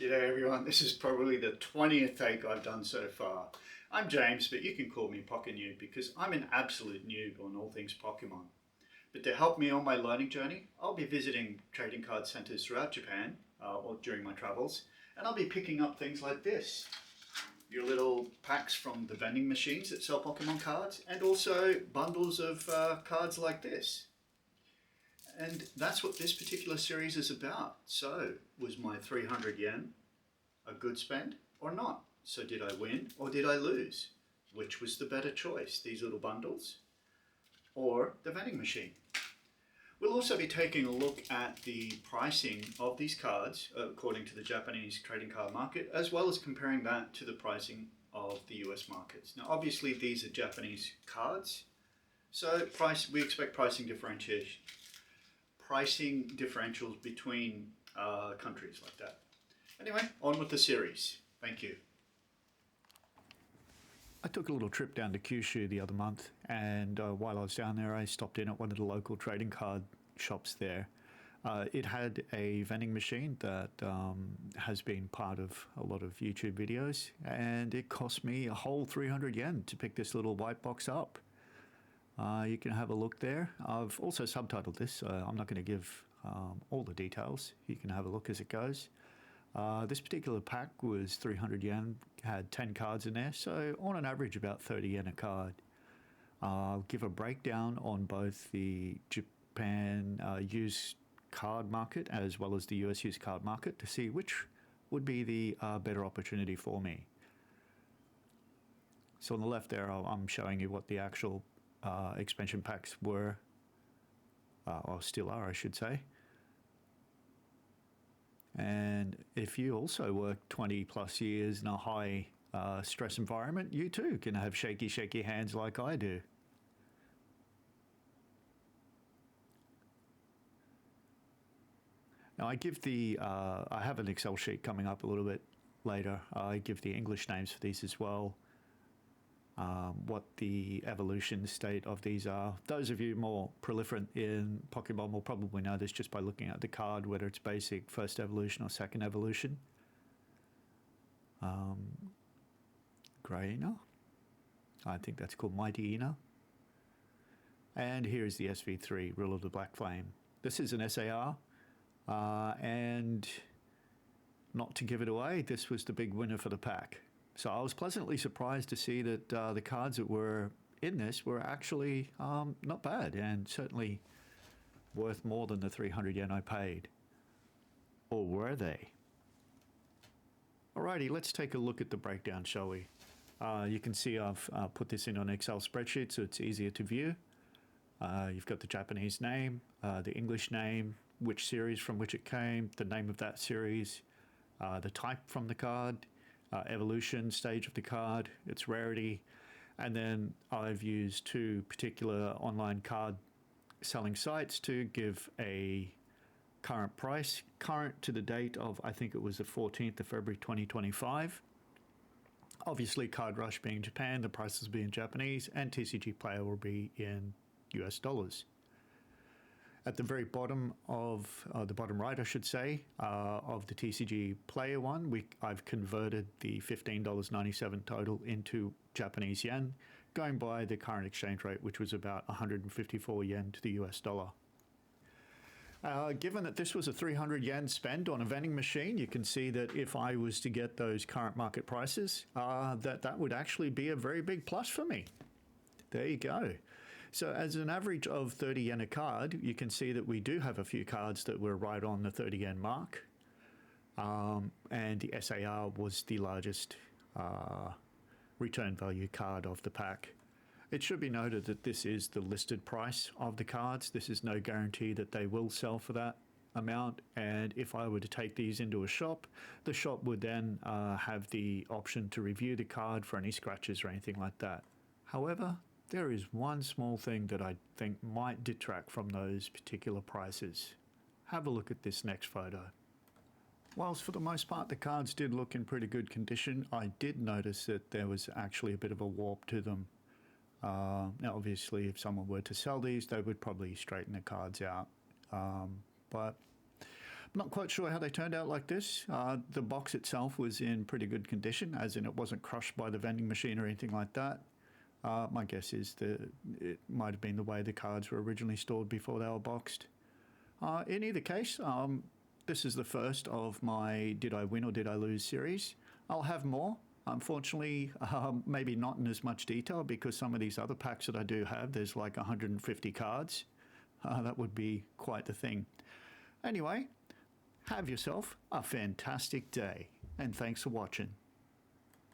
G'day everyone, this is probably the 20th take I've done so far. I'm James, but you can call me Pokenewb because I'm an absolute noob on all things Pokemon. But to help me on my learning journey, I'll be visiting trading card centers throughout Japan or during my travels, and I'll be picking up things like this. Your little packs from the vending machines that sell Pokemon cards, and also bundles of cards like this. And that's what this particular series is about. So, was my 300 yen a good spend or not? So did I win or did I lose? Which was the better choice, these little bundles or the vending machine? We'll also be taking a look at the pricing of these cards according to the Japanese trading card market, as well as comparing that to the pricing of the US markets. Now obviously these are Japanese cards, so we expect pricing differentials between countries like that. Anyway, on with the series. Thank you. I took a little trip down to Kyushu the other month, and while I was down there, I stopped in at one of the local trading card shops there. It had a vending machine that has been part of a lot of YouTube videos, and it cost me a whole 300 yen to pick this little white box up. You can have a look there. I've also subtitled this, so I'm not going to give all the details. You can have a look as it goes. This particular pack was 300 yen, had 10 cards in there, so on an average about 30 yen a card. I'll give a breakdown on both the Japan used card market as well as the US used card market to see which would be the better opportunity for me. So on the left there, I'm showing you what the actual expansion packs were, or still are, I should say. And if you also work 20 plus years in a high stress environment, you too can have shaky hands like I do. Now I give I have an Excel sheet coming up a little bit later. I give the English names for these as well. What the evolution state of these are. Those of you more proliferant in Pokemon will probably know this just by looking at the card, whether it's basic, first evolution or second evolution. Grayina, I think that's called Mighty Ina. And here is the SV3, Rule of the Black Flame. This is an SAR, and not to give it away, this was the big winner for the pack. So I was pleasantly surprised to see that the cards that were in this were actually not bad, and certainly worth more than the 300 yen I paid. Or were they? Alrighty, let's take a look at the breakdown, shall we? You can see I've put this in an Excel spreadsheet so it's easier to view. You've got the Japanese name, the English name, which series from which it came, the name of that series, the type from the card, evolution stage of the card, its rarity, and then I've used two particular online card selling sites to give a current price, current to the date of, I think it was the 14th of February 2025. Obviously Card Rush being Japan, the prices being Japanese, and TCG Player will be in US dollars. At the very bottom of the bottom right, I should say, of the TCG Player one, I've converted the $15.97 total into Japanese yen, going by the current exchange rate, which was about 154 yen to the US dollar. Given that this was a 300 yen spend on a vending machine, you can see that if I was to get those current market prices, that would actually be a very big plus for me. There you go. So as an average of 30 yen a card, you can see that we do have a few cards that were right on the 30 yen mark. And the SAR was the largest return value card of the pack. It should be noted that this is the listed price of the cards. This is no guarantee that they will sell for that amount. And if I were to take these into a shop, the shop would then have the option to review the card for any scratches or anything like that. However, there is one small thing that I think might detract from those particular prices. Have a look at this next photo. Whilst for the most part the cards did look in pretty good condition, I did notice that there was actually a bit of a warp to them. Now obviously if someone were to sell these, they would probably straighten the cards out. But Not quite sure how they turned out like this. The box itself was in pretty good condition, as in it wasn't crushed by the vending machine or anything like that. My guess is that it might have been the way the cards were originally stored before they were boxed. In either case, this is the first of my Did I Win or Did I Lose series. I'll have more. Unfortunately, maybe not in as much detail because some of these other packs that I do have, there's like 150 cards. That would be quite the thing. Anyway, have yourself a fantastic day, and thanks for watching.